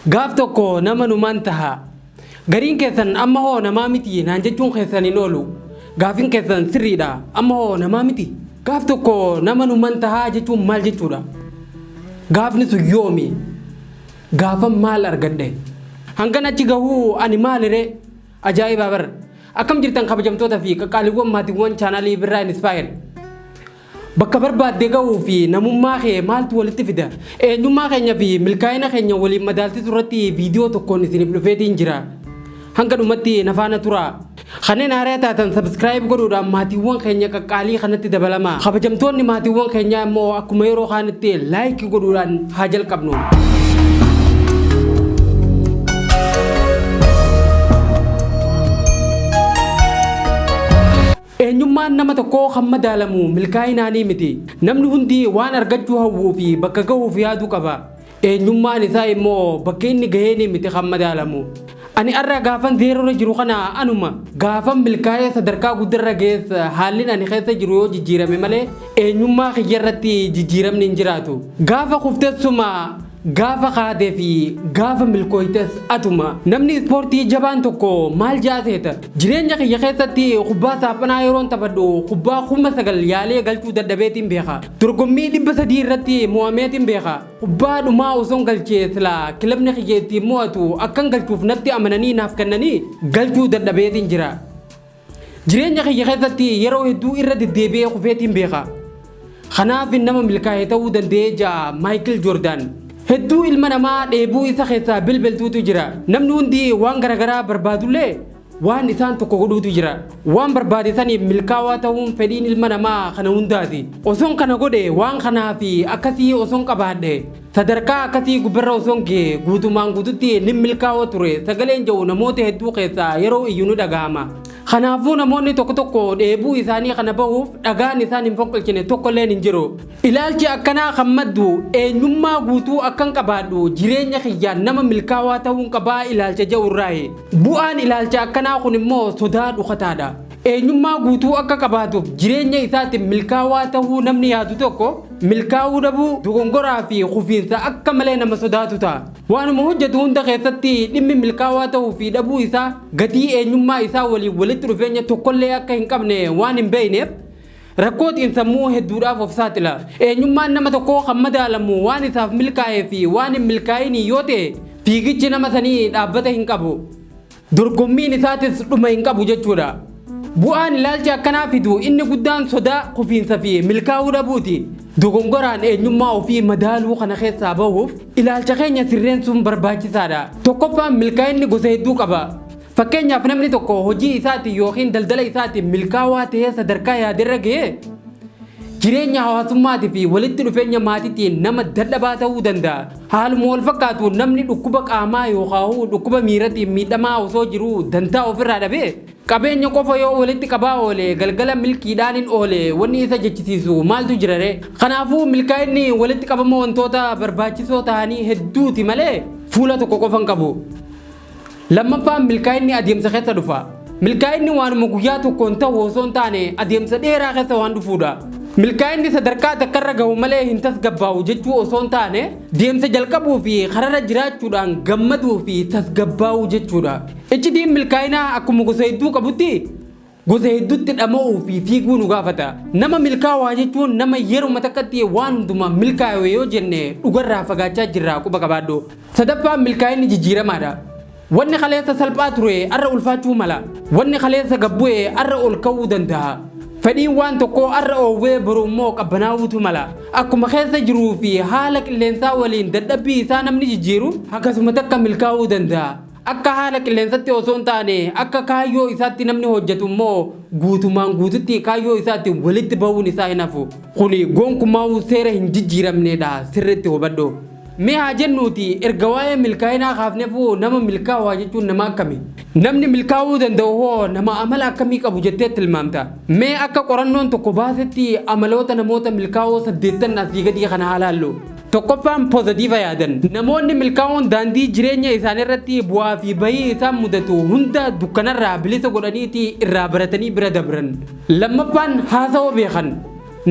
gaaf tokko nama numaan taha gariin keessan amma hoo namaa miti naan jechuun keessan hin oolu gaafin keessan sirriidha amma hoo namaa miti gaaf tokko nama numaan tahaa jechuun maal jechuudha gaafni sun yoomi gaafa maal argadhe hangan achi gahuu ani maalire ajaa'ibaa bar akkam jirtan kabajamtoota fi qaqqaaliiwwan maatiiwwan chaanaalii birraa Inspire bakka barbaadde gahuu fi namummaa kee maaltu walitti fida eenyummaa keenya fi milkaa'ina keenya waliin madaalchisu irratti viidiyoo tokkoon isiniif dhufeetiin jira hanga dhumatti nafaana tura kanneen haaraa taatan subscribe godhuudhaan maatiiwwan keenya qaqqaalii kanatti dabalama kabajamtoonni maatiiwwan keenya immoo akkuma yeroo kaanitti like godhuudhaan haa jalqabnu. eenyummaan nama tokko kan madaalamu milkaa'inaanii miti namni hundi waan argachuu hawwuu fi bakka gahuuf yaadu qaba eenyummaan isaa immoo bakka inni gahee miti kan madaalamu ani arra gaafan zeeroo jiru kana anuma gaafan milkaa'ee sadarkaa guddarra geessa haalli ani keessa jiru yoo jijjiirame malee eenyummaa kiyyarratti jijjiiramni hin jiraatu gaafa kuftessuma gaafa kaatee fi gaafa milkooytes atuma namni ispoortii jabaan tokko maal jaaseeta jireenya kiyya keessatti kubbaa saaphanaa yeroon taphadhu kubbaa 9,000 yaalee galchuu dadhabeetiin beeka dorgommii 300 irratti mo'ameetiin beeka kubbaa dhumaa osoo galchee silaa kilabni kiyya ittiin mo'atu akkan galchuuf natti amananii naaf kennanii galchuu dadhabeetiin jira jireenya kiyya keessatti yeroo hedduu irra deddeebi'ee kufeetiin beeka kanaaf nama milkaa'ee ta'uu danda'ee jaa Michael Jordan hedduu ilma namaa dheebuu isa keessaa bilbiltuutu jira namni hundi waan garagaraa barbaadullee waan isaan tokko godhuutu jira waan barbaadisaniif milkaa'aa ta'uun fedhiin ilma namaa kana hundaati osoon kana godhe waan kanaa fi akkasii osoon qabaadhe sadarkaa akkasii gubbarra osoon gee guutumaan guututti ni milkaa'aa ture sagaleen jedhu namoota hedduu keessaa yeroo iyyuu nu dhaga'ama kanaafuu namoonni tokko tokko dheebuu isaanii kana bahuuf dhagaan isaan hin fonqolchine tokkolleen hin jiru ilaalchi akkanaa kan maddu eenyummaa guutuu akkan qabaadhu jireenya kiyyaan nama milkaa'aa ta'uun qabaa ilaalcha jedhurraayi bu'aan ilaalcha akkanaa kun immoo sodaa dhukataadha eenyummaa guutuu akka qabaatuuf jireenya isaatiin milkaa'aa ta'uu namni yaadu tokko milkaa'uu dhabuu dogongoraa fi kufiinsa akka malee nama sodaatu ta'a waanuma hojjetu hunda keessatti dhimmi milkaa'aa ta'uu fi dhabuu isaa gatii eenyummaa isaa waliin walitti dhufeenya tokkollee akka hin qabne waan hin beekneef rakkootiin sammuu hedduudhaaf of saaxila eenyummaan nama tokkoo kan madaalamu waan isaaf milkaa'ee fi waan hin milkaa'inii yoo ta'e fiigichi nama sanii dhaabbata hin qabu dorgommiin isaatis dhuma hin qabu jechuudha bu'aan ilaalcha akkanaa fidu inni guddaan sodaa kufiinsa fi milkaa'uu dhabuuti dogongoraan eenyummaa ofii madaaluu kana keessaa bahuuf ilaalcha keenya sirreessuun barbaachisaadha tokkoffaan milkaa'inni gosa hedduu qaba fakkeenyaaf namni tokko hojii isaatiin yookiin daldala isaatiin milkaa'aa ta'ee sadarkaa yaaderra ga'ee jireenya hawaasummaatii fi walitti dhufeenya maatiitiin nama dadhabaa ta'uu danda'a haaluma wal fakkaatu namni dhukkuba qaamaa yookaan dhukkuba miiraatiin miidhamaa osoo jiru dantaa ofirraa dhabee qabeenya qofa yoo walitti qabaa oole galgala milkiidhaan hin oole wanni isa jechisiisu maaltu jirare kanaafuu milkaa'inni walitti qabama wantoota barbaachisoo ta'anii hedduuti malee fuula tokko qofan qabu lammaffaan milkaa'inni adeemsa keessa dhufa milkaa'inni waanuma guyyaa tokkoon ta'u osoo hin taane adeemsa dheeraa keessa waan dhufuudha milkaa'inni sadarkaa takkarra gahu malee hin tasgabbaa'u jechuu osoo hin taane deemsa jalqabuu fi kararra jiraachuudhaan gammaduu fi tasgabbaa'u jechuudha iccitiin milkaa'inaa akkuma gosa hedduu qabutti gosa hedduutti dhama'uu fi fiiguu nu gaafata nama milkaa'aa jechuun nama yeroo takkatti waan hundumaa milkaa'e yoo jenne dhugarraa fagaachaa jirra quba qabaadhu sadaffaan milkaa'inni jijjiiramaadha wanni kaleessa salphaa ture arra ulfaachuu mala wanni kaleessa gabbu'e arra ol ka'uu danda'a fedhiin waan tokko arra oowwee borummoo qabbanaa'uutu mala akkuma keessa jiruu fi haala qilleensaa waliin dadhabbii isaa namni jijjiiru akkasuma takka milkaa'uu danda'a akka haala qilleensatti osoo hin taane akka kaayyoo isaatti namni hojjetu immoo guutumaan guututti kaayyoo isaatti walitti bahuun isaa hin hafu kuni gonkumaa seera hin jijjiiramneedha sirriitti hubadhu mee haa jennuuti erga waa'ee milkaa'inaa kaafneefu nama milkaa'aa jechuun nama akkami namni milkaa'uu danda'u hoo nama amala akkamii qabu jettee tilmaamta mee akka qorannoon tokko baasetti amaloota namoota milkaa'oo 8 asii gadii kana haalaallu tokkoffaan poozitiiva yaadan namoonni milkaa'oon daandii jireenya isaanii irratti bu'aa fi bahii isaan mudatu hunda dukkanarraa bilisa godhaniiti irraa baratanii bira dabran lammaffaan haasawaa beekan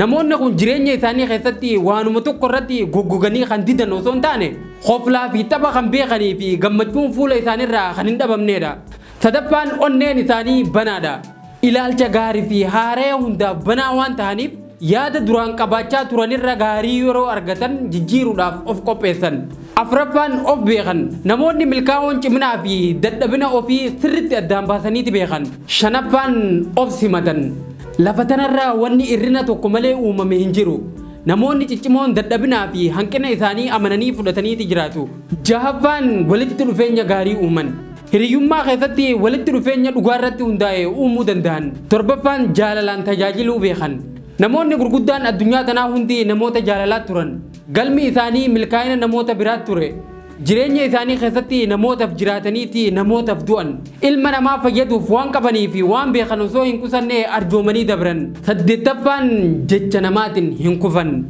namoonni kun jireenya isaanii keessatti waanuma tokko irratti goggoganii kan didan osoo hin taane khoflaa fi tapha kan beekanii fi gammachuun fuula isaaniirraa kan hin dhabamnedha. Sadaffaan onneen isaanii banaadha. Ilaalcha gaarii fi haaraya hundaaf banaa waan ta'aniif yaada duraan qabaachaa turanirra gaarii yeroo argatan jijjiiruudhaaf of qopheessan. Afraffaan of beekan. Namoonni milkaa'oon ciminaa fi dadhabina ofii sirriitti addaan baasaniiti beekan. Shanaffaan of simatan. Lafa tanarraa wanni irrina tokko malee uumame hin jiru. Namoonni ciccimoon dadhabinaa fi hanqina isaanii amananii fudhataniiti jiraatu. Jahaffaan walitti dhufeenya gaarii uuman. Hiriyyummaa keessatti walitti dhufeenya dhugaarratti hundaa'e uumuu danda'an. Torbaffaan jaalalaan tajaajiluu beekan. Namoonni gurguddaan addunyaa tanaa hundi namoota jaalalaa turan. Galmi isaanii milkaa'ina namoota biraat ture. Jireenya isaanii keessatti namootaaf jiraataniiti namootaaf du'an. Ilma namaa fayyaduuf waan qabanii fi waan beekan osoo hin qusanne arjoomanii dabran. Saddeettaffaan jecha namaatiin hin kufan.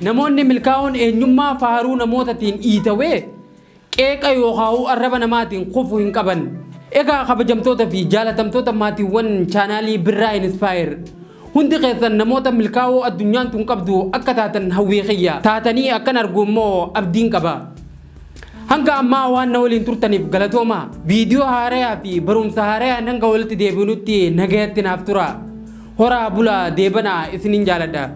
Namoonni milkaa'oon eenyummaa faaruu namootatiin dhiitawee qeeqa yookaan arraba namaatiin kufu hin qaban. Egaa kabajamtoota fi jaalatamtoota maatiiwwan chaanaalii Birraa Inspire. Hundi keessan namoota milkaa'oo addunyaan tun qabdu akka taatan hawwii kiyya. Taatanii akkan argu immoo abdiin qaba. Hanga ammaa waan na waliin turtaniif galatooma. Viidiyoo haarayaa fi barumsa haarayaa hanga walitti deebinutti nagayatti naaf tura. Horaa bulaa deebanaa isiniin jaaladha.